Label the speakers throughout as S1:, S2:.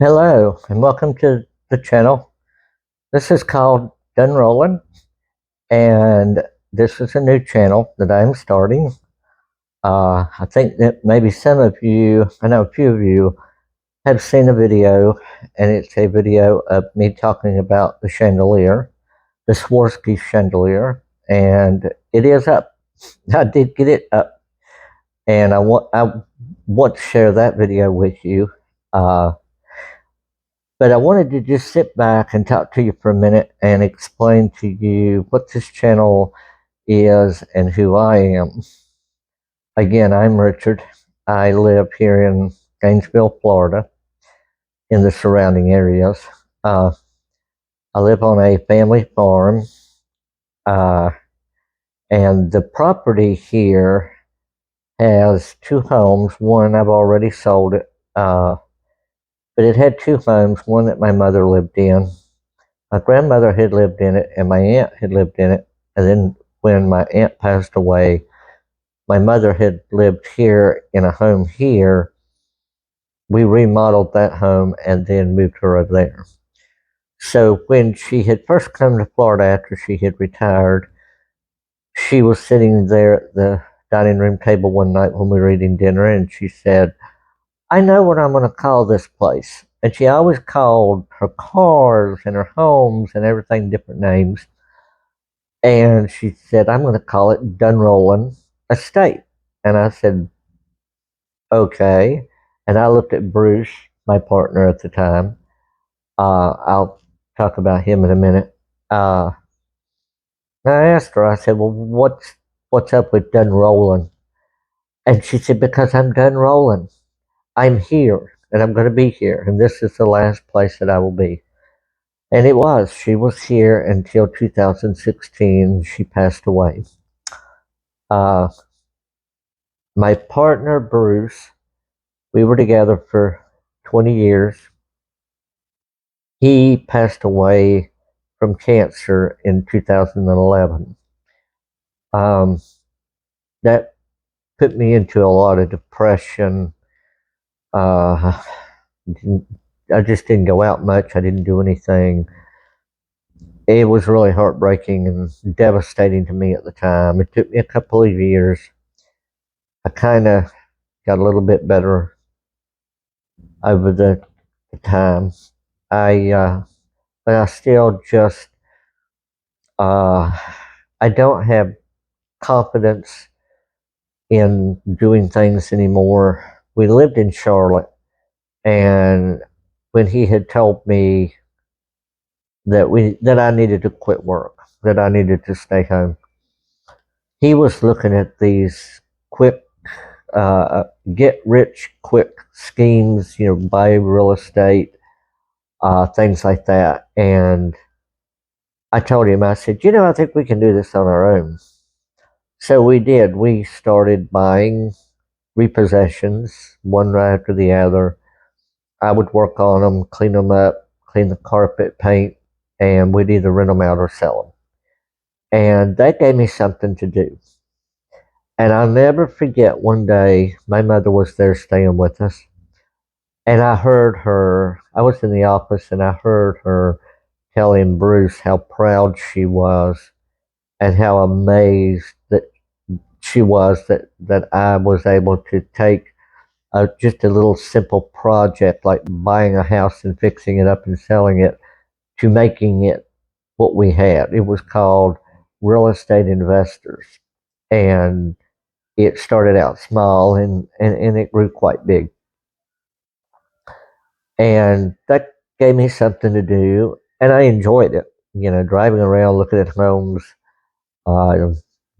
S1: Hello, and welcome to the channel. This is called Done Rolling, and this is a new channel that I'm starting. I think that maybe some of you, I know a few of you, have seen a video, and it's a video of me talking about the chandelier, the Swarovski chandelier, and it is up. I did get it up, and I want to share that video with you. Uh, But I wanted to just sit back and talk to you for a minute and explain to you what this channel is and who I am. Again, I'm Richard. I live here in Gainesville, Florida, in the surrounding areas. Uh, I live on a family farm, uh, and the property here has two homes. One, I've already sold it, but it had two homes, one that my mother lived in. My grandmother had lived in it, and my aunt had lived in it. And then when my aunt passed away, my mother had lived here in a home here. We remodeled that home and then moved her over there. So when she had first come to Florida after she had retired, she was sitting there at the dining room table one night when we were eating dinner, and she said, I know what I'm going to call this place. And she always called her cars and her homes and everything different names. And she said, I'm going to call it Dunrollen Estate. And I said, okay. And I looked at Bruce, my partner at the time. I'll talk about him in a minute. And I asked her, I said, well, what's up with done rolling? And she said, because I'm done rolling. I'm here and I'm going to be here. And this is the last place that I will be. And it was. She was here until 2016. She passed away. Uh, my partner, Bruce, we were together for 20 years. He passed away from cancer in 2011. Um, that put me into a lot of depression. Uh, I just didn't go out much. I didn't do anything. It was really heartbreaking and devastating to me at the time. It took me a couple of years. I kind of got a little bit better over the time. But I still just, uh, I don't have confidence in doing things anymore. We lived in Charlotte, and when he had told me that I needed to quit work, that I needed to stay home, he was looking at these quick, get rich quick schemes, buy real estate, things like that. And I told him, I said, I think we can do this on our own. So we did. We started buying repossessions, one right after the other. I would work on them, clean them up, clean the carpet, paint, and we'd either rent them out or sell them. And that gave me something to do. And I'll never forget one day, my mother was there staying with us. And I heard her, I was in the office, and I heard her telling Bruce how proud she was and how amazed that she was that I was able to take just a little simple project like buying a house and fixing it up and selling it to making it what we had. It was called Real Estate Investors. And it started out small and it grew quite big. And that gave me something to do. And I enjoyed it, driving around, looking at homes, uh,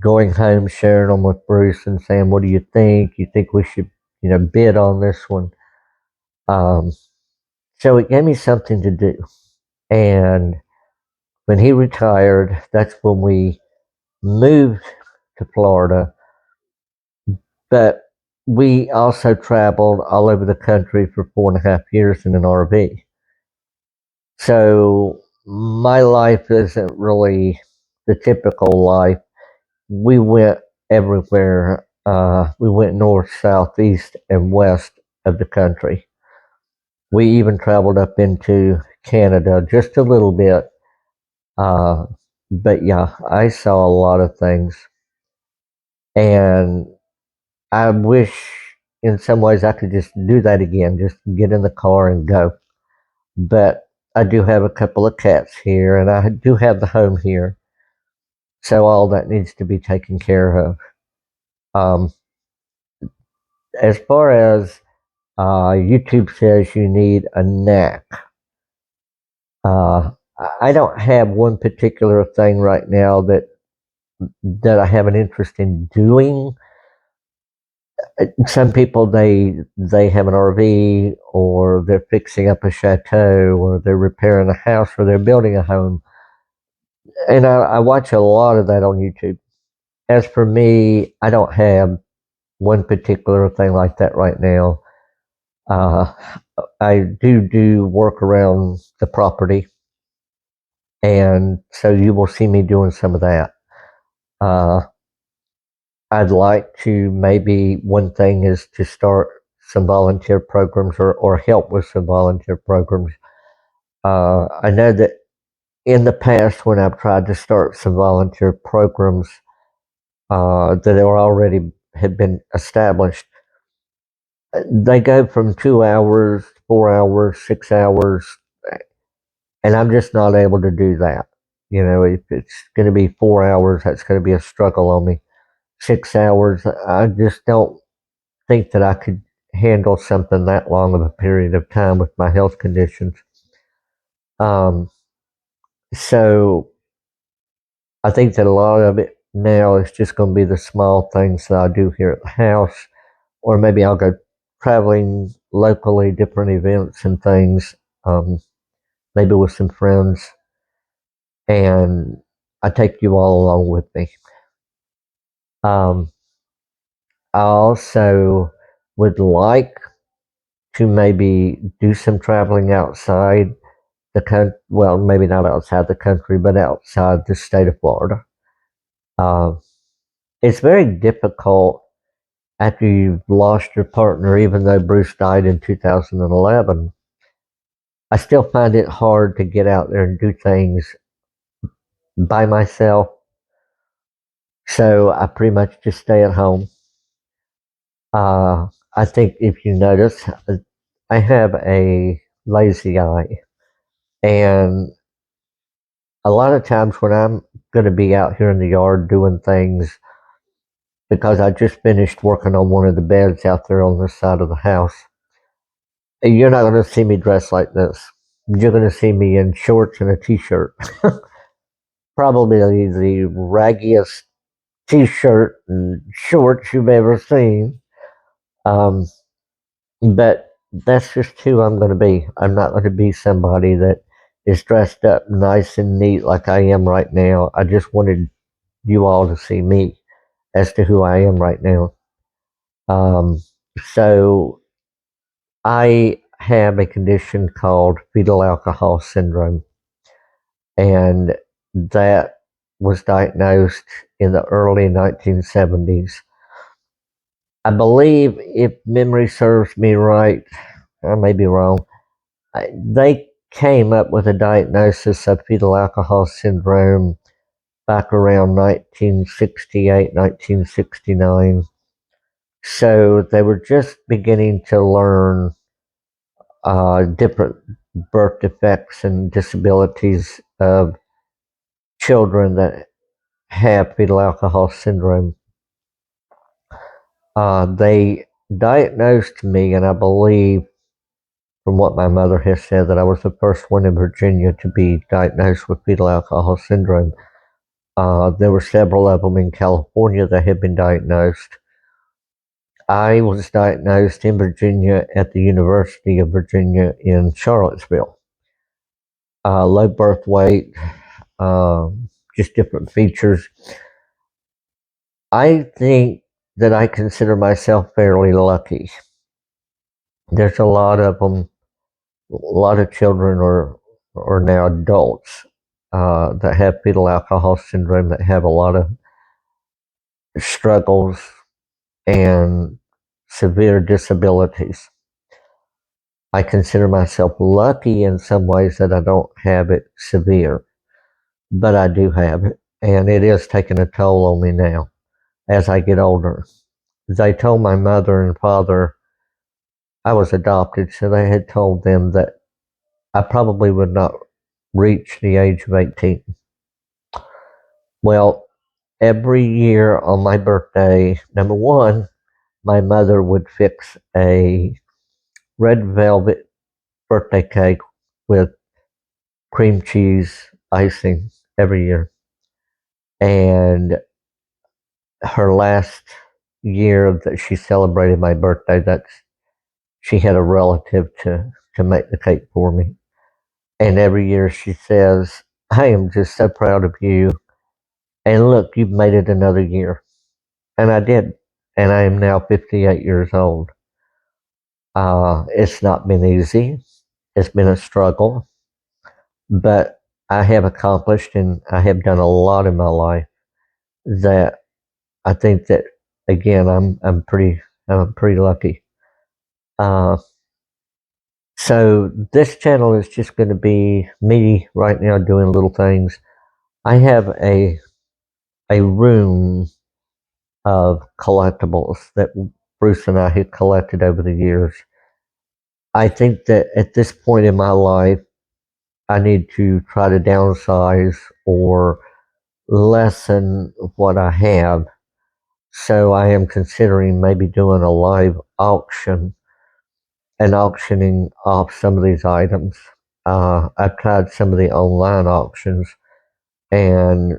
S1: going home, sharing them with Bruce and saying, what do you think? You think we should, bid on this one? Um, so it gave me something to do. And when he retired, that's when we moved to Florida. But we also traveled all over the country for 4.5 years in an RV. So my life isn't really the typical life. We went everywhere. We went north, south, east, and west of the country. We even traveled up into Canada just a little bit. Uh, but yeah, I saw a lot of things. And I wish in some ways I could just do that again, just get in the car and go. But I do have a couple of cats here, and I do have the home here. So all that needs to be taken care of. Um, as far as YouTube says you need a knack, uh, I don't have one particular thing right now that I have an interest in doing. Some people they have an RV, or they're fixing up a chateau, or they're repairing a house, or they're building a home, and I watch a lot of that on YouTube. As for me, I don't have one particular thing like that right now. Uh, I do work around the property, and so you will see me doing some of that. Uh, I'd like to, maybe one thing is to start some volunteer programs, or help with some volunteer programs. I know that in the past, when I've tried to start some volunteer programs that are already have been established, they go from 2 hours, 4 hours, 6 hours, and I'm just not able to do that. If it's going to be 4 hours, that's going to be a struggle on me. 6 hours, I just don't think that I could handle something that long of a period of time with my health conditions. Um, so I think that a lot of it now is just going to be the small things that I do here at the house, or maybe I'll go traveling locally, different events and things, maybe with some friends, and I take you all along with me. Um, I also would like to maybe do some traveling outside the country. Well, maybe not outside the country, but outside the state of Florida. Uh, it's very difficult after you've lost your partner, even though Bruce died in 2011. I still find it hard to get out there and do things by myself. So I pretty much just stay at home. I think if you notice, I have a lazy eye. And a lot of times when I'm going to be out here in the yard doing things, because I just finished working on one of the beds out there on the side of the house, you're not going to see me dressed like this. You're going to see me in shorts and a t-shirt. Probably the raggiest t-shirt and shorts you've ever seen. Um, but that's just who I'm going to be. I'm not going to be somebody that is dressed up nice and neat like I am right now. I just wanted you all to see me as to who I am right now. Um, so I have a condition called fetal alcohol syndrome, and that was diagnosed in the early 1970s. I believe, if memory serves me right, I may be wrong, they came up with a diagnosis of fetal alcohol syndrome back around 1968, 1969. So they were just beginning to learn different birth defects and disabilities of children that have fetal alcohol syndrome. They diagnosed me, and I believe, from what my mother has said, that I was the first one in Virginia to be diagnosed with fetal alcohol syndrome. There were several of them in California that had been diagnosed. I was diagnosed in Virginia at the University of Virginia in Charlottesville. Low birth weight, just different features. I think that I consider myself fairly lucky. There's a lot of them. A lot of children are now adults that have fetal alcohol syndrome, that have a lot of struggles and severe disabilities. I consider myself lucky in some ways that I don't have it severe, but I do have it, and it is taking a toll on me now as I get older. They told my mother and father I was adopted, so they had told them that I probably would not reach the age of 18. Well, every year on my birthday, number one, my mother would fix a red velvet birthday cake with cream cheese icing every year. And her last year that she celebrated my birthday, that's she had a relative to make the cake for me. And every year she says, I am just so proud of you. And look, you've made it another year. And I did. And I am now 58 years old. It's not been easy. It's been a struggle. But I have accomplished and I have done a lot in my life that I think that, again, I'm pretty lucky. Uh, so this channel is just going to be me right now doing little things. I have a room of collectibles that Bruce and I had collected over the years. I think that at this point in my life, I need to try to downsize or lessen what I have. So I am considering maybe doing a live auction and auctioning off some of these items. I've tried some of the online auctions, and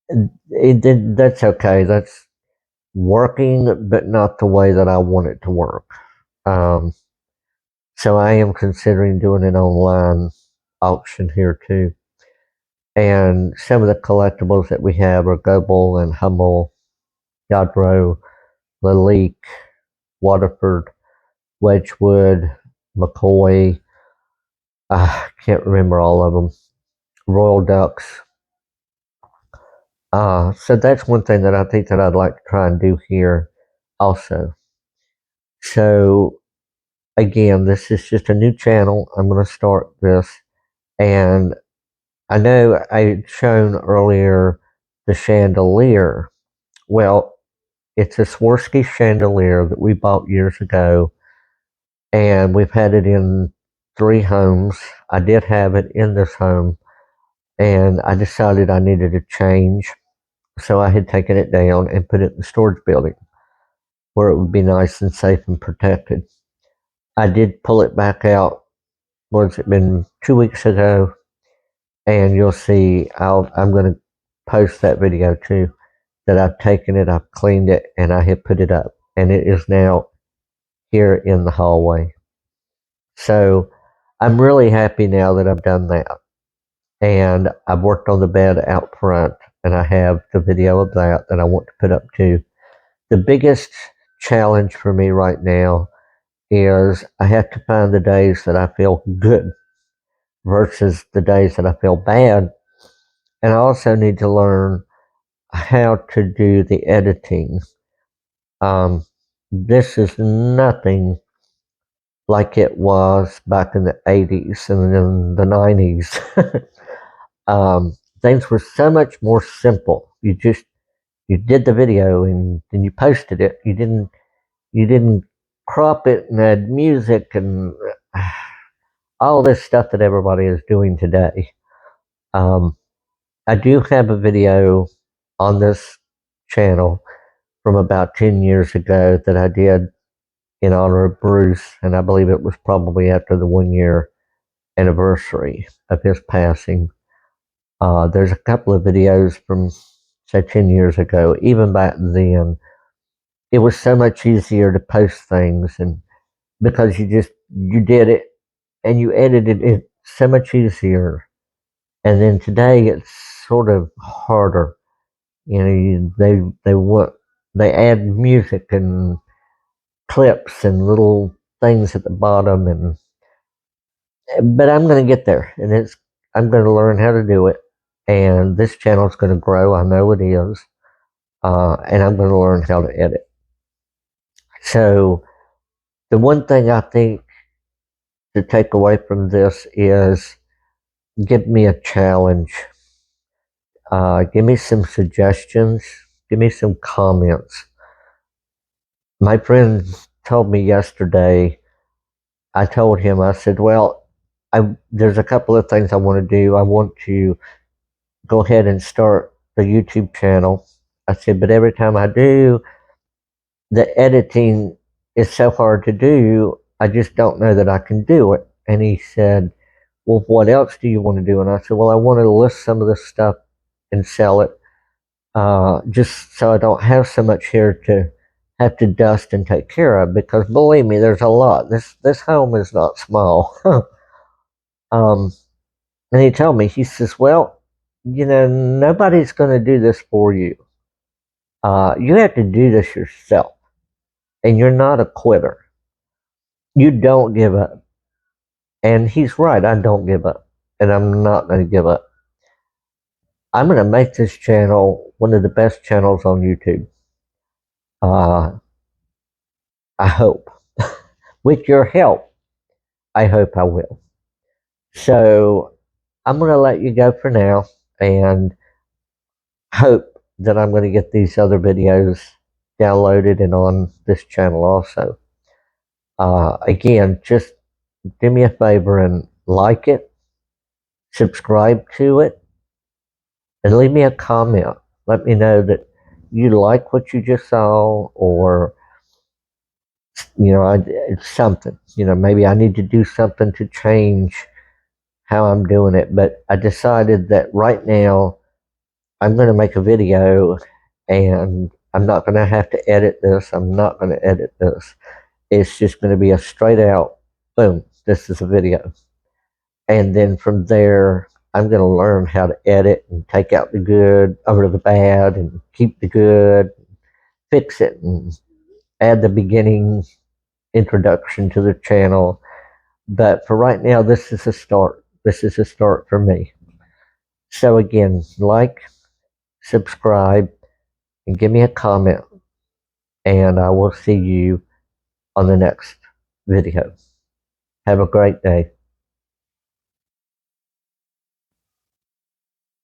S1: that's okay. That's working, but not the way that I want it to work. Um, so I am considering doing an online auction here too. And some of the collectibles that we have are Goebel and Hummel, Yadro, Lalique, Waterford, Wedgwood, McCoy. I can't remember all of them. Royal Ducks. So that's one thing that I think that I'd like to try and do here also. So again, this is just a new channel. I'm going to start this. And I know I had shown earlier the chandelier. Well, it's a Swarovski chandelier that we bought years ago, and we've had it in 3 homes. I did have it in this home, and I decided I needed a change. So I had taken it down and put it in the storage building where it would be nice and safe and protected. I did pull it back out, what's it been, 2 weeks ago, and you'll see I'm going to post that video too, that I've taken it, I've cleaned it, and I have put it up. And it is now here in the hallway. So I'm really happy now that I've done that. And I've worked on the bed out front, and I have the video of that I want to put up too. The biggest challenge for me right now is I have to find the days that I feel good versus the days that I feel bad. And I also need to learn how to do the editing. This is nothing like it was back in the 80s and in the 90s. Things were so much more simple. You did the video and then you posted it. You didn't crop it and add music and all this stuff that everybody is doing today. I do have a video on this channel from about 10 years ago that I did in honor of Bruce, and I believe it was probably after the 1 year anniversary of his passing. There's a couple of videos from, say, 10 years ago. Even back then, it was so much easier to post things, and because you did it and you edited it so much easier. And then today it's sort of harder. You know, they add music and clips and little things at the bottom, but I'm going to get there, and I'm going to learn how to do it. And this channel is going to grow. I know it is. And I'm going to learn how to edit. So the one thing I think to take away from this is give me a challenge. Give me some suggestions. Give me some comments. My friend told me yesterday, I told him, I said, well, there's a couple of things I want to do. I want to go ahead and start the YouTube channel. I said, but every time I do, the editing is so hard to do. I just don't know that I can do it. And he said, well, what else do you want to do? And I said, well, I want to list some of this stuff and sell it, just so I don't have so much here to have to dust and take care of. Because believe me, there's a lot. This home is not small. um, and he told me, he says, well, nobody's going to do this for you. You have to do this yourself, and you're not a quitter. You don't give up. And he's right. I don't give up, and I'm not going to give up. I'm going to make this channel one of the best channels on YouTube. I hope. With your help, I hope I will. So I'm going to let you go for now and hope that I'm going to get these other videos downloaded and on this channel also. Again, just do me a favor and like it, subscribe to it, and leave me a comment. Let me know that you like what you just saw, or it's something. Maybe I need to do something to change how I'm doing it. But I decided that right now I'm going to make a video, and I'm not going to have to edit this. I'm not going to edit this. It's just going to be a straight out, boom, this is a video. And then from there, I'm going to learn how to edit and take out the good or the bad and keep the good, fix it, and add the beginning introduction to the channel. But for right now, this is a start. This is a start for me. So again, like, subscribe, and give me a comment, and I will see you on the next video. Have a great day.